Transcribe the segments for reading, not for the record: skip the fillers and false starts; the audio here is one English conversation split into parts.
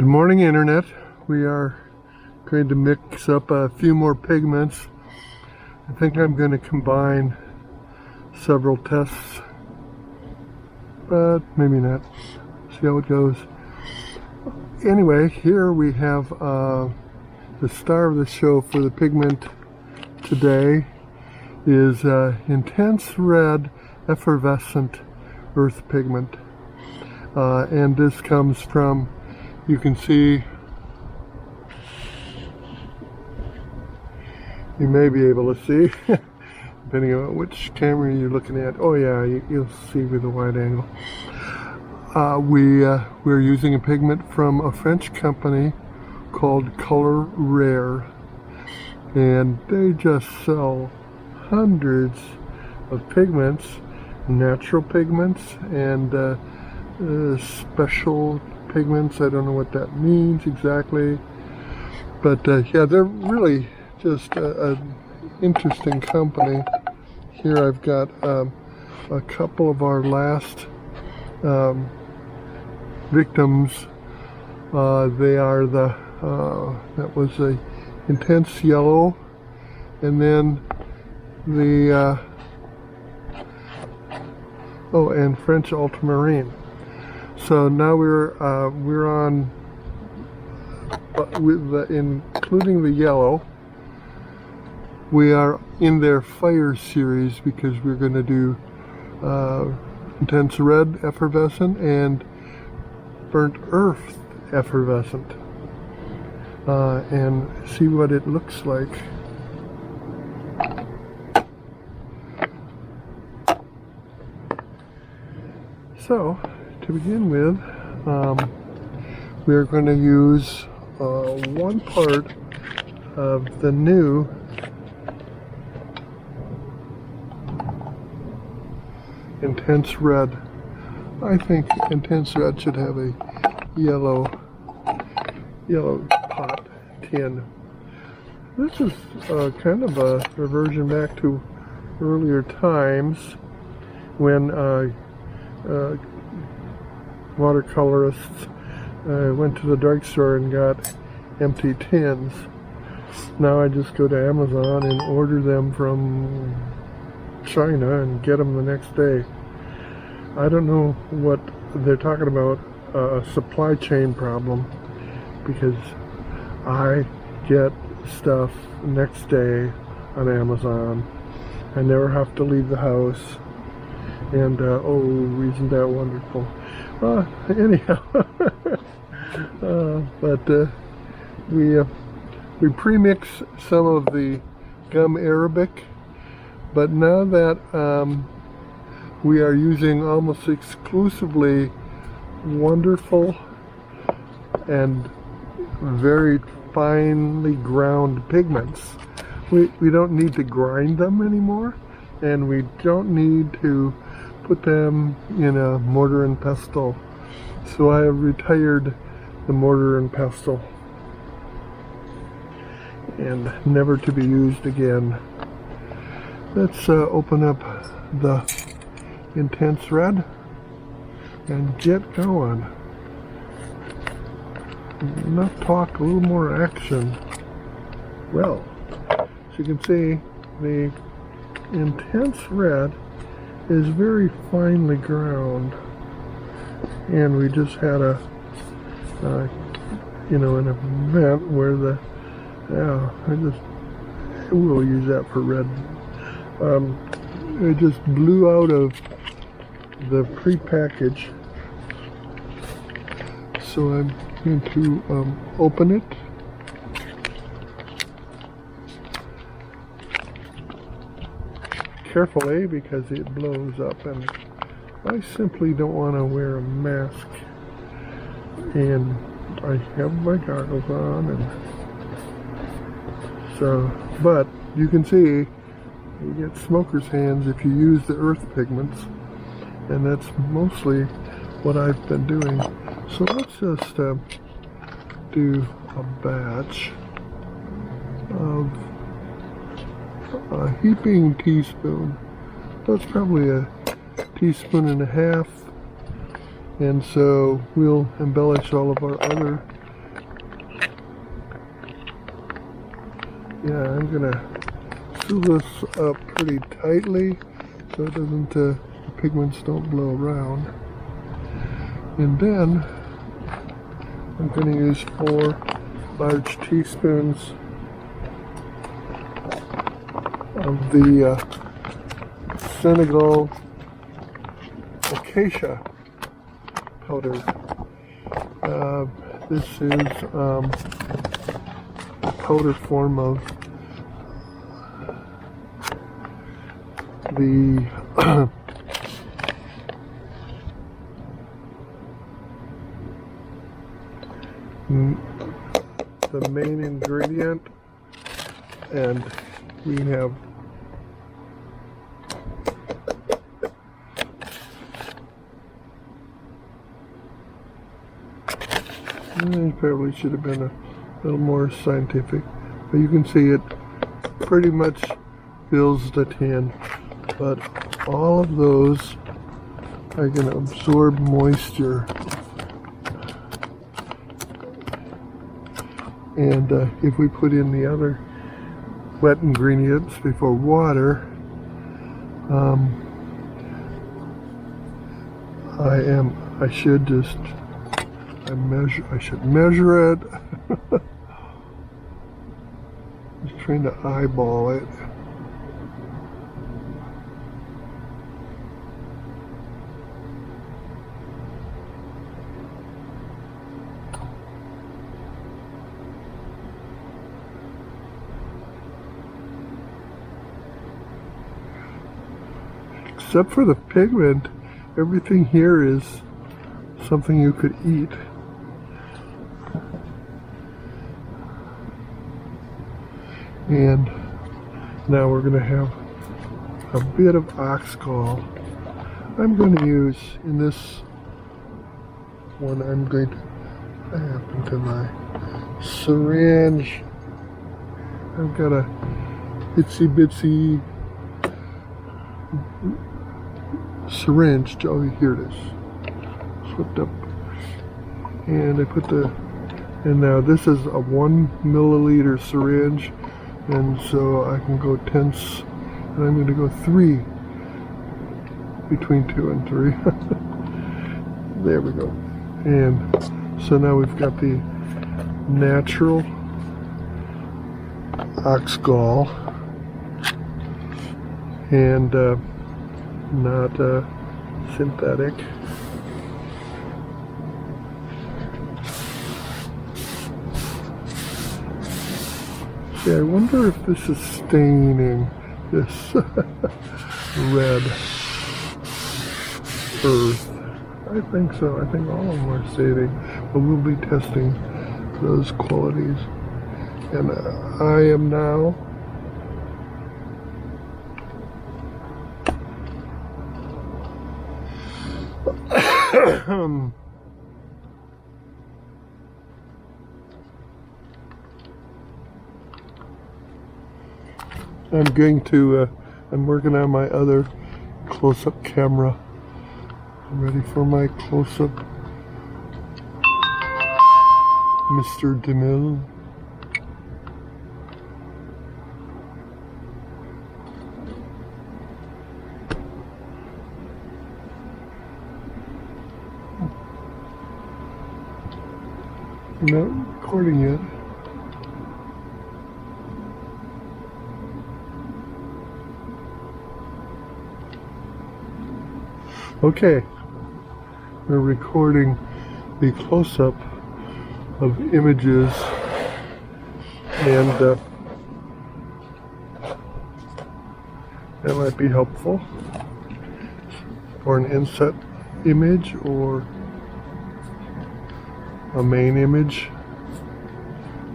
Good morning, Internet. We are going to mix up a few more pigments. I think I'm going to combine several tests, but maybe not. See how it goes. Anyway, here we have the star of the show for the pigment today is intense red effervescent earth pigment, and this comes from, you can see, you may be able to see depending on which camera you're looking at. Oh yeah, you'll see with the wide angle. We're using a pigment from a French company called Color Rare, and they just sell hundreds of pigments, natural pigments and special pigments. I don't know what that means exactly, but yeah, they're really just an interesting company. Here I've got a couple of our last victims. They are that was a intense yellow, and then the and French ultramarine. So now we're on with including the yellow. We are in their fire series because we're going to do intense red effervescent and burnt earth effervescent, and see what it looks like. So, to begin with, we're going to use one part of the new intense red. I think intense red should have a yellow pot tin. This is kind of a reversion back to earlier times when watercolorists went to the drugstore and got empty tins. Now I just go to Amazon and order them from China and get them the next day. I don't know what they're talking about, a supply chain problem, because I get stuff next day on Amazon. I never have to leave the house, and oh, isn't that wonderful? Anyhow, but we pre-mix some of the gum arabic, but now that we are using almost exclusively wonderful and very finely ground pigments, we don't need to grind them anymore, and we don't need to put them in a mortar and pestle. So I have retired the mortar and pestle, and never to be used again. Let's open up the intense red and get going. Enough talk, a little more action. Well, as you can see, the intense red is very finely ground, and we just had a an event where we'll use that for red. It just blew out of the pre-package, so I'm going to open it. Carefully, because it blows up, and I simply don't want to wear a mask, and I have my goggles on, and so, but you can see you get smoker's hands if you use the earth pigments, and that's mostly what I've been doing. So let's just do a batch of a heaping teaspoon. That's probably a teaspoon and a half, and so we'll embellish all of our other Yeah, I'm gonna seal this up pretty tightly so it doesn't, the pigments don't blow around. And then I'm gonna use 4 large teaspoons of the Senegal acacia powder. This is a powder form of the the main ingredient, and we have probably should have been a little more scientific, but you can see it pretty much fills the tin, but all of those are going to absorb moisture, and if we put in the other wet ingredients before water, I should measure it. Just trying to eyeball it. Except for the pigment, everything here is something you could eat. And now we're going to have a bit of ox gall. I'm going to use, in this one, I'm going to, I happen to my syringe. I've got a itsy bitsy syringe. Oh, here it is. Slipped up. And I put the, and now this is a 1 milliliter syringe. And so I can go tenths, and I'm going to go 3, between 2 and 3. There we go. And so now we've got the natural ox gall, and not synthetic. Yeah, I wonder if this is staining this red earth. I think so. I think all of them are staining, but we'll be testing those qualities. And I am now I'm working on my other close-up camera. I'm ready for my close-up Mr. DeMille. I'm not recording yet. Okay, we're recording the close-up of images, and that might be helpful for an inset image or a main image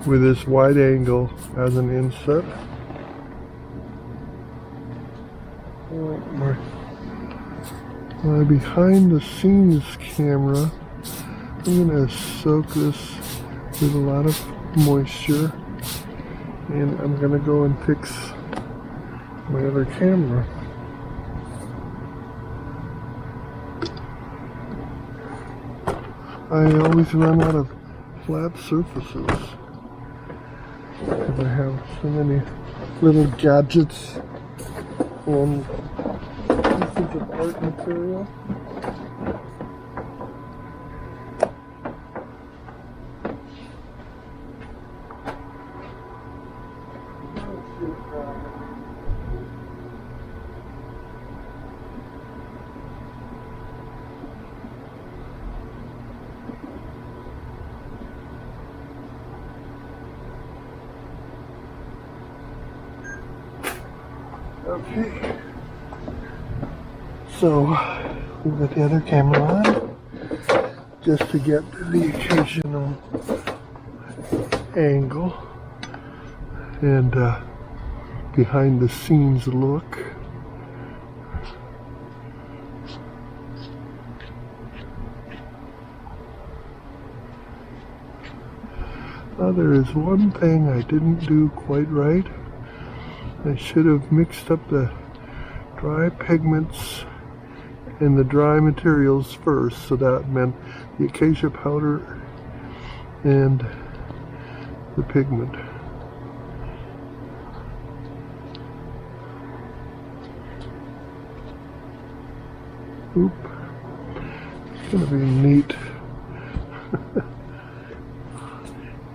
with this wide angle as an inset. My behind the scenes camera, I'm going to soak this with a lot of moisture, and I'm going to go and fix my other camera. I always run out of flat surfaces. because I have so many little gadgets and pieces of art material. Okay, so we got the other camera on just to get the occasional angle and behind the scenes look. There is one thing I didn't do quite right. I should have mixed up the dry pigments and the dry materials first, so that meant the acacia powder and the pigment. Oop. It's gonna be neat.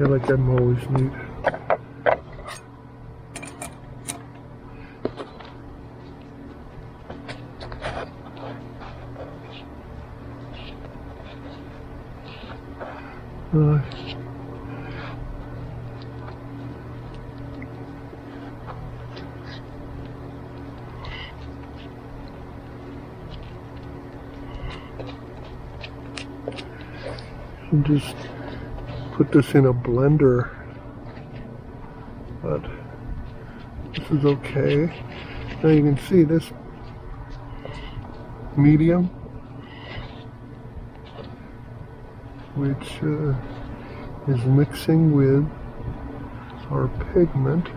Yeah, like I'm always neat. And just put this in a blender, but this is okay. Now you can see this medium, which is mixing with our pigment.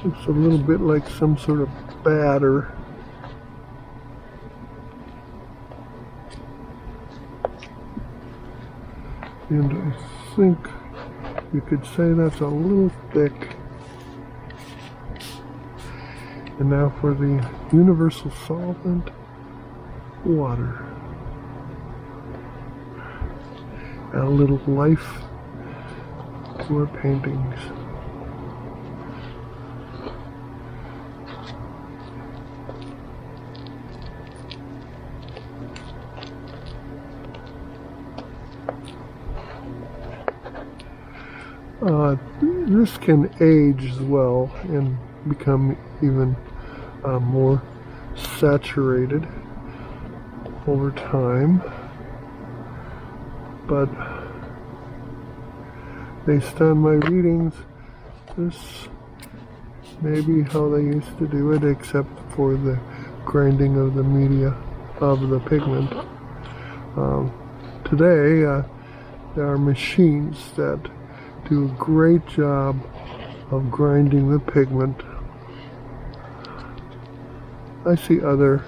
Looks a little bit like some sort of batter. And I think you could say that's a little thick. And now for the universal solvent, water. Add a little life to our paintings. This can age as well and become even more saturated over time, but based on my readings, this may be how they used to do it, except for the grinding of the media of the pigment. Today there are machines that do a great job of grinding the pigment. I see other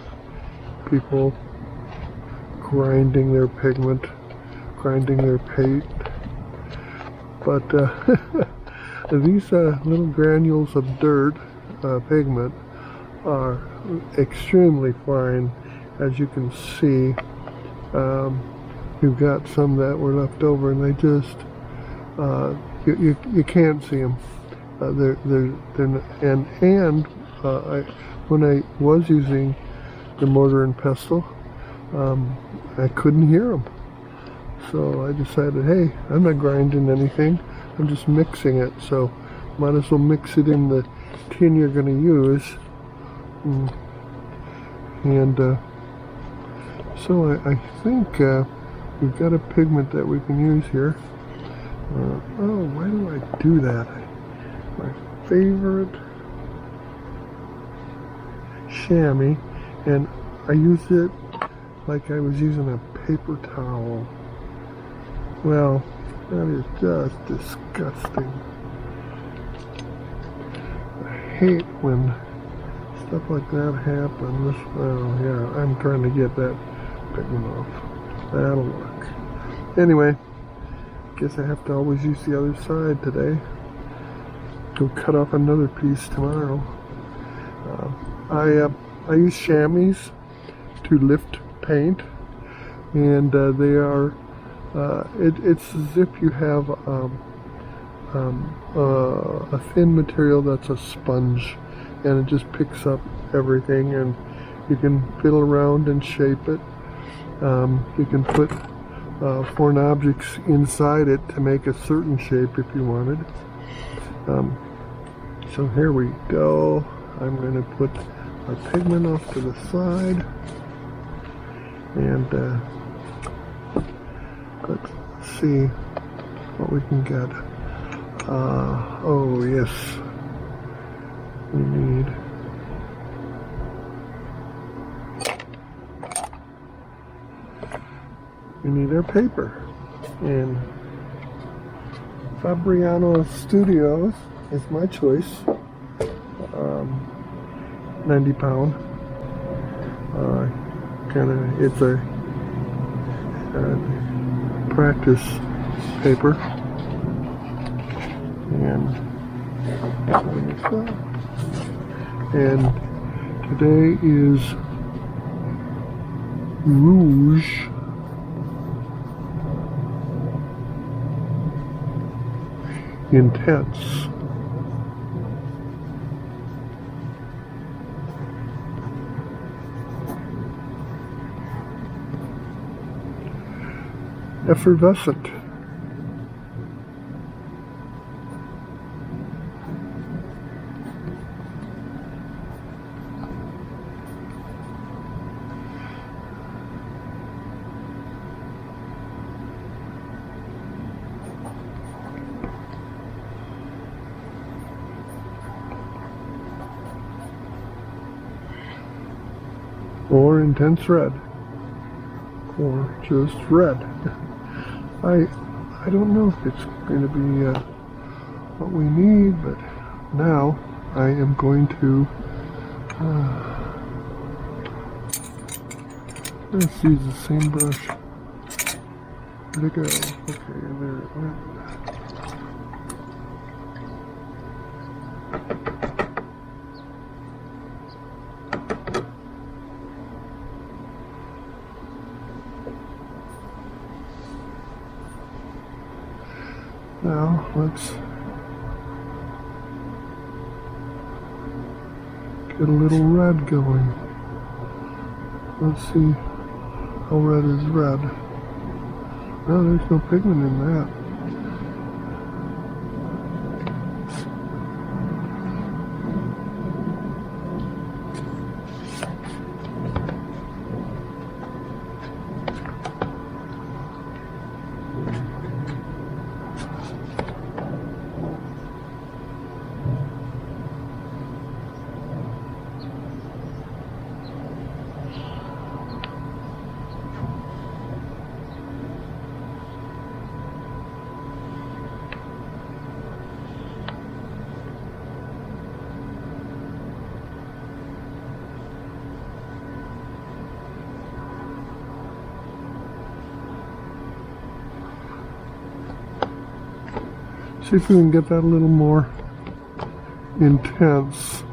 people grinding their pigment, grinding their paint, but these little granules of dirt pigment are extremely fine. As you can see, you've got some that were left over, and they just you can't see them. They're not, and when I was using the mortar and pestle, I couldn't hear them. So I decided, hey, I'm not grinding anything. I'm just mixing it. So might as well mix it in the tin you're going to use. And so I think we've got a pigment that we can use here. Oh, why do I do that? My favorite chamois, and I use it like I was using a paper towel. Well, that is just disgusting. I hate when stuff like that happens. Oh yeah, I'm trying to get that pigment off. That'll work. Anyway, Guess I have to always use the other side today. Go cut off another piece tomorrow. I use chamois to lift paint, and they are. It's as if you have a thin material that's a sponge, and it just picks up everything, and you can fiddle around and shape it. You can put foreign objects inside it to make a certain shape if you wanted. So here we go. I'm going to put our pigment off to the side, and let's see what we can get. Oh yes, we need our paper, and Fabriano Studios is my choice. 90 pound. It's a practice paper, and today is Rouge Intense. Effervescent. Or intense red, or just red. I don't know if it's going to be what we need, but now I am going to let's use the same brush. Where'd it go? Okay, there it went. Now let's get a little red going. Let's see how red is red. No, there's no pigment in that. See if we can get that a little more intense.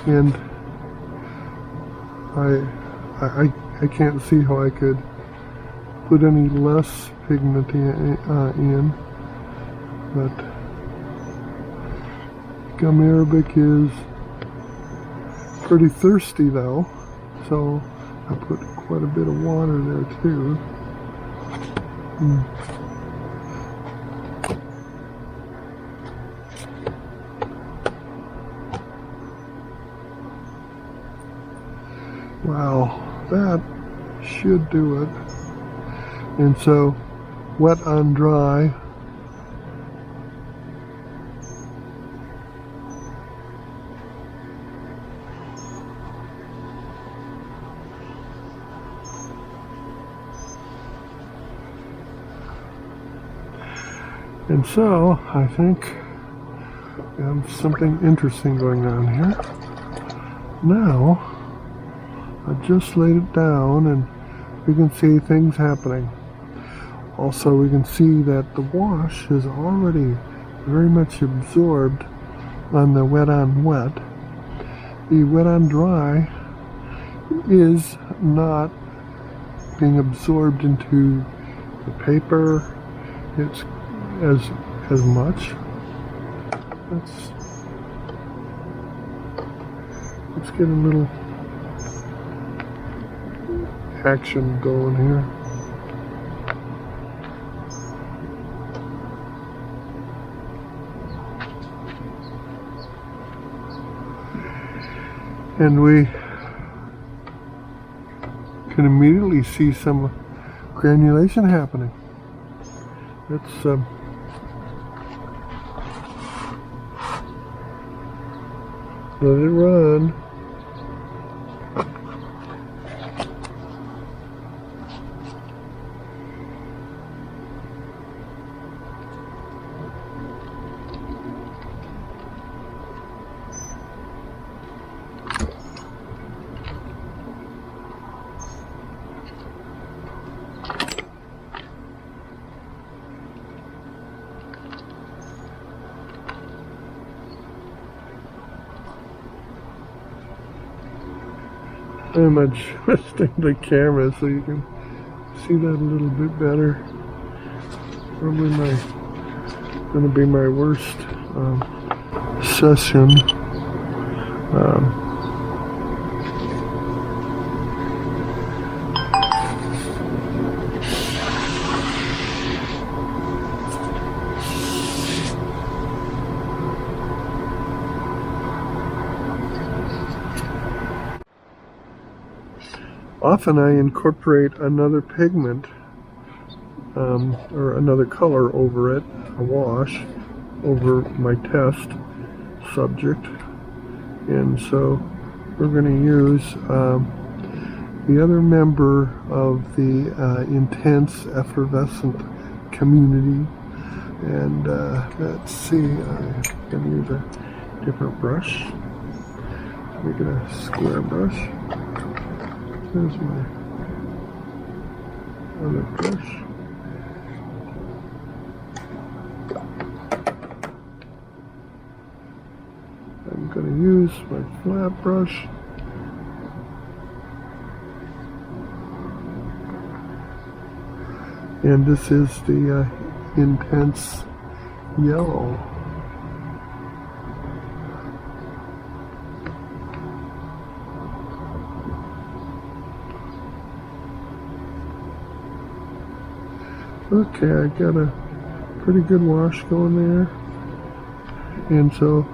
And I can't see how I could put any less pigment in, but gum arabic is pretty thirsty though, so I put quite a bit of water there too. Wow, that should do it. And so, wet on dry. And so, I think we have something interesting going on here. Now, I just laid it down and you can see things happening. Also, we can see that the wash is already very much absorbed on the wet on wet. The wet on dry is not being absorbed into the paper. It's as much. Let's get a little action going here. And we can immediately see some granulation happening. Let's let it run. I'm adjusting the camera so you can see that a little bit better. Probably gonna be my worst session. Often I incorporate another pigment or another color over it, a wash, over my test subject. And so we're going to use the other member of the intense effervescent community. And let's see, I'm going to use a different brush. Let me get a square brush. There's my other brush. I'm going to use my flat brush. And this is the intense yellow. Okay, I got a pretty good wash going there. And so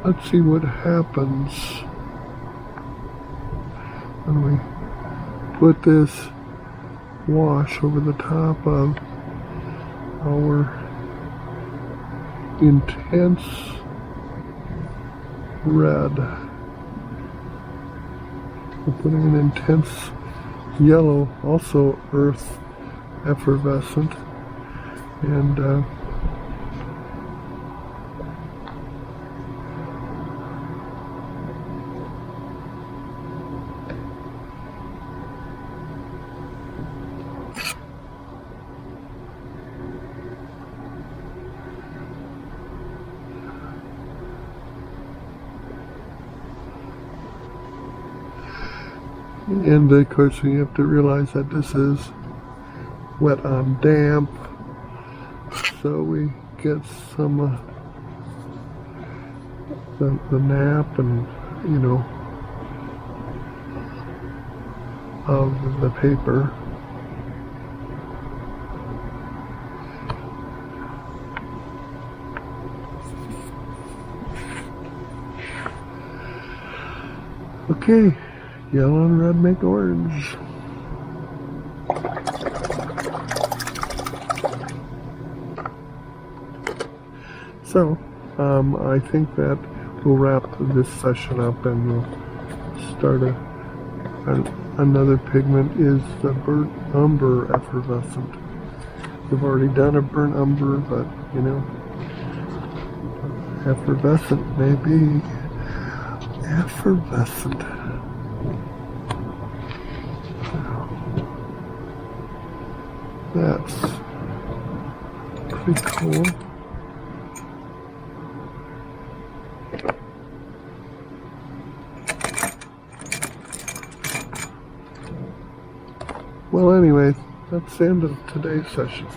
let's see what happens when we put this wash over the top of our intense red. We're putting an intense yellow, also earth effervescent, and of course you have to realize that this is wet on damp, so we get some the nap and of the paper. Okay, yellow and red make orange. So, I think that we'll wrap this session up and we'll start another pigment is the burnt umber effervescent. We've already done a burnt umber, but effervescent may be effervescent. That's Pretty cool. Well, anyway, that's the end of today's session.